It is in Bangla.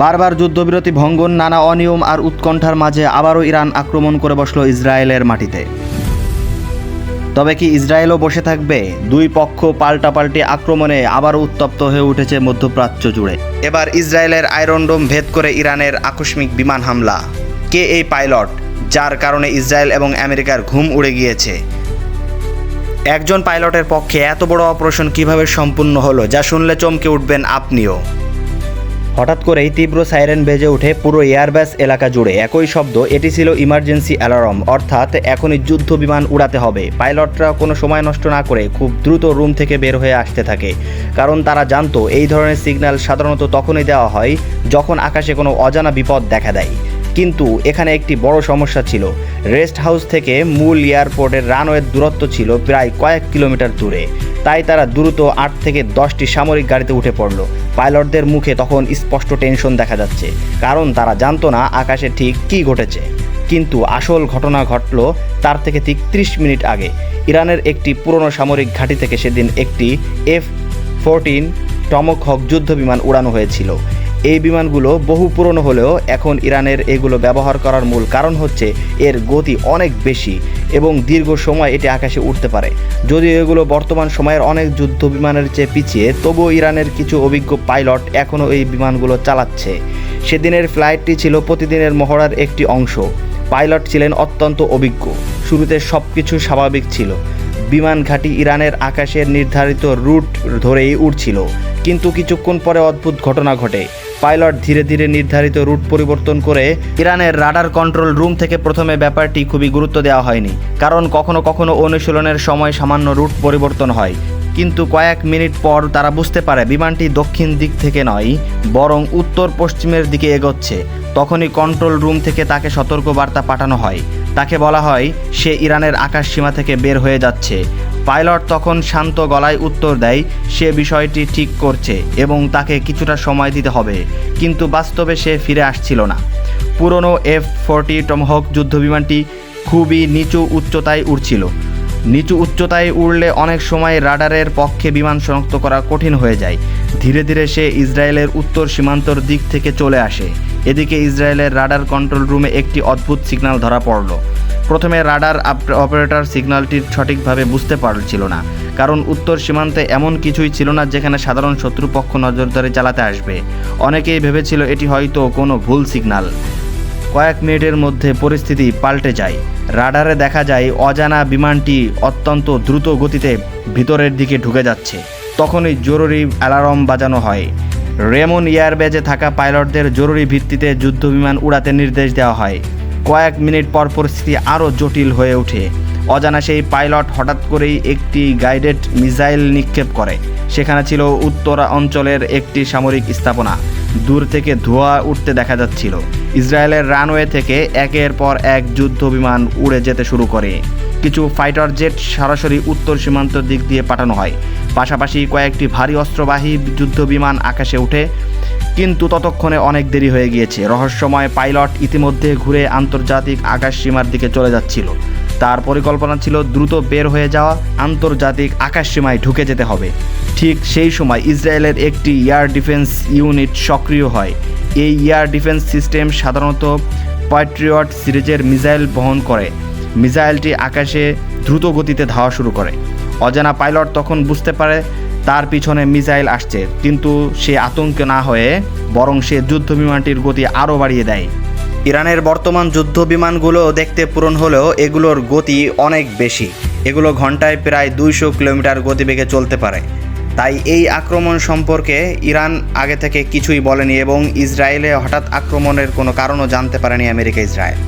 বারবার যুদ্ধবিরতি ভঙ্গন, নানা অনিয়ম আর উৎকণ্ঠার মাঝে আবারও ইরান আক্রমণ করে বসল ইসরায়েলের মাটিতে। তবে কি ইসরায়েলও বসে থাকবে? দুই পক্ষ পাল্টাপাল্টি আক্রমণে আবারও উত্তপ্ত হয়ে উঠেছে মধ্যপ্রাচ্য জুড়ে। এবার ইসরায়েলের আয়রন ডোম ভেদ করে ইরানের আকস্মিক বিমান হামলা। কে এই পাইলট যার কারণে ইসরায়েল এবং আমেরিকার ঘুম উড়ে গিয়েছে? একজন পাইলটের পক্ষে এত বড় অপারেশন কিভাবে সম্পূর্ণ হলো, যা শুনলে চমকে উঠবেন আপনিও। হঠাৎ করেই তীব্র সাইরেন বেজে ওঠে পুরো এয়ারবেস এলাকা জুড়ে। একই শব্দ, এটি ছিল ইমার্জেন্সি অ্যালার্ম, অর্থাৎ এখনই যুদ্ধ বিমান উড়াতে হবে। পাইলটরা কোনো সময় নষ্ট না করে খুব দ্রুত রুম থেকে বের হয়ে আসতে থাকে, কারণ তারা জানতো এই ধরনের সিগন্যাল সাধারণত তখনই দেওয়া হয় যখন আকাশে কোনো অজানা বিপদ দেখা দেয়। কিন্তু এখানে একটি বড় সমস্যা ছিল। রেস্ট হাউস থেকে মূল এয়ারপোর্টের রানওয়ের দূরত্ব ছিল প্রায় কয়েক কিলোমিটার দূরে। তাই তারা দ্রুত 8 থেকে 10টি সামরিক গাড়িতে উঠে পড়ল। পাইলটদের মুখে তখন স্পষ্ট টেনশন দেখা যাচ্ছে, কারণ তারা জানতো না আকাশে ঠিক কী ঘটেছে। কিন্তু আসল ঘটনা ঘটল তার থেকে ঠিক 30 মিনিট আগে। ইরানের একটি পুরনো সামরিক ঘাঁটি থেকে সেদিন একটি F-14 টমহক যুদ্ধ বিমান উড়ানো হয়েছিল। এই বিমানগুলো বহু পুরনো হলেও এখন ইরানের এগুলো ব্যবহার করার মূল কারণ হচ্ছে এর গতি অনেক বেশি এবং দীর্ঘ সময় এটি আকাশে উঠতে পারে। যদিও এগুলো বর্তমান সময়ের অনেক যুদ্ধ বিমানের চেয়ে পিছিয়ে, তবুও ইরানের কিছু অভিজ্ঞ পাইলট এখনও এই বিমানগুলো চালাচ্ছে। সেদিনের ফ্লাইটটি ছিল প্রতিদিনের মহড়ার একটি অংশ। পাইলট ছিলেন অত্যন্ত অভিজ্ঞ। শুরুতে সব কিছু স্বাভাবিক ছিল। বিমান ঘাঁটি ইরানের আকাশের নির্ধারিত রুট ধরেই উড়ছিল, কিন্তু কিছুক্ষণ পরে অদ্ভুত ঘটনা ঘটে। পাইলট ধীরে ধীরে নির্ধারিত রুট পরিবর্তন করে। ইরানের রাডার কন্ট্রোল রুম থেকে প্রথমে ব্যাপারটি খুবই গুরুত্ব দেওয়া হয়নি, কারণ কখনো কখনো অনুশীলনের সময় সামান্য রুট পরিবর্তন হয়। কিন্তু কয়েক মিনিট পর তারা বুঝতে পারে বিমানটি দক্ষিণ দিক থেকে নয়, বরং উত্তর পশ্চিমের দিকে এগোচ্ছে। তখনই কন্ট্রোল রুম থেকে তাকে সতর্কবার্তা পাঠানো হয়। তাকে বলা হয় সে ইরানের আকাশ সীমা থেকে বের হয়ে যাচ্ছে। পাইলট তখন শান্ত গলায় উত্তর দেয় সে বিষয়টি ঠিক করছে এবং তাকে কিছুটা সময় দিতে হবে, কিন্তু বাস্তবে সে ফিরে আসছিল না। পুরনো F-40 টমহক যুদ্ধবিমানটি খুবই নিচু উচ্চতায় উড়ছিল। নিচু উচ্চতায় উড়লে অনেক সময় রাডারের পক্ষে বিমান শনাক্ত করা কঠিন হয়ে যায়। ধীরে ধীরে সে ইসরায়েলের উত্তর সীমান্তর দিক থেকে চলে আসে। এদিকে ইসরায়েলের রাডার কন্ট্রোল রুমে একটি অদ্ভুত সিগন্যাল ধরা পড়ল। প্রথমে রাডার অপারেটর সিগন্যালটি সঠিকভাবে বুঝতে পারছিল না, কারণ উত্তর সীমান্তে এমন কিছুই ছিল না যেখানে সাধারণ শত্রুপক্ষ নজরদারি চালাতে আসবে। অনেকেই ভেবেছিল এটি হয়তো কোনো ভুল সিগন্যাল। কয়েক মিনিটের মধ্যে পরিস্থিতি পাল্টে যায়। রাডারে দেখা যায় অজানা বিমানটি অত্যন্ত দ্রুত গতিতে ভিতরের দিকে ঢুকে যাচ্ছে। তখনই জরুরি অ্যালার্ম বাজানো হয়। রেমন এয়ারবেজে থাকা পাইলটদের জরুরি ভিত্তিতে যুদ্ধবিমান উড়াতে নির্দেশ দেওয়া হয়। কয়েক মিনিট পর পরিস্থিতি আরও জটিল হয়ে ওঠে। অজানা সেই পাইলট হঠাৎ করেই একটি গাইডেড মিসাইল নিক্ষেপ করে। সেখানে ছিল উত্তরা অঞ্চলের একটি সামরিক স্থাপনা। দূর থেকে ধোঁয়া উঠতে দেখা যাচ্ছিল। ইসরায়েলের রানওয়ে থেকে একের পর এক যুদ্ধ বিমান উড়ে যেতে শুরু করে। কিছু ফাইটার জেট সরাসরি উত্তর সীমান্তের দিক দিয়ে পাঠানো হয়। পাশাপাশি কয়েকটি ভারী অস্ত্রবাহী যুদ্ধ বিমান আকাশে ওঠে। কিন্তু ততক্ষণে অনেক দেরি হয়ে গিয়েছে। রহস্যময় পাইলট ইতিমধ্যে ঘুরে আন্তর্জাতিক আকাশ সীমার দিকে চলে যাচ্ছিল। তার পরিকল্পনা ছিল দ্রুত বের হয়ে যাওয়া, আন্তর্জাতিক আকাশ সীমায় ঢুকে যেতে হবে। ঠিক সেই সময় ইসরায়েলের একটি এয়ার ডিফেন্স ইউনিট সক্রিয় হয়। এই এয়ার ডিফেন্স সিস্টেম সাধারণত প্যাট্রিয়ট সিরিজের মিসাইল বহন করে। মিসাইলটি আকাশে দ্রুত গতিতে ধাওয়া শুরু করে। অজানা পাইলট তখন বুঝতে পারে তার পিছনে মিসাইল আসছে, কিন্তু সে আতঙ্কে না হয়ে বরং সে যুদ্ধ বিমানটির গতি আরও বাড়িয়ে দেয়। ইরানের বর্তমান যুদ্ধ বিমানগুলো দেখতে পুরনো হলেও এগুলোর গতি অনেক বেশি। এগুলো ঘন্টায় প্রায় 200 কিলোমিটার গতিবেগে চলতে পারে। তাই এই আক্রমণ সম্পর্কে ইরান আগে থেকে কিছুই বলেনি এবং ইসরায়েলে হঠাৎ আক্রমণের কোনো কারণও জানতে পারেনি আমেরিকা ইসরায়েল।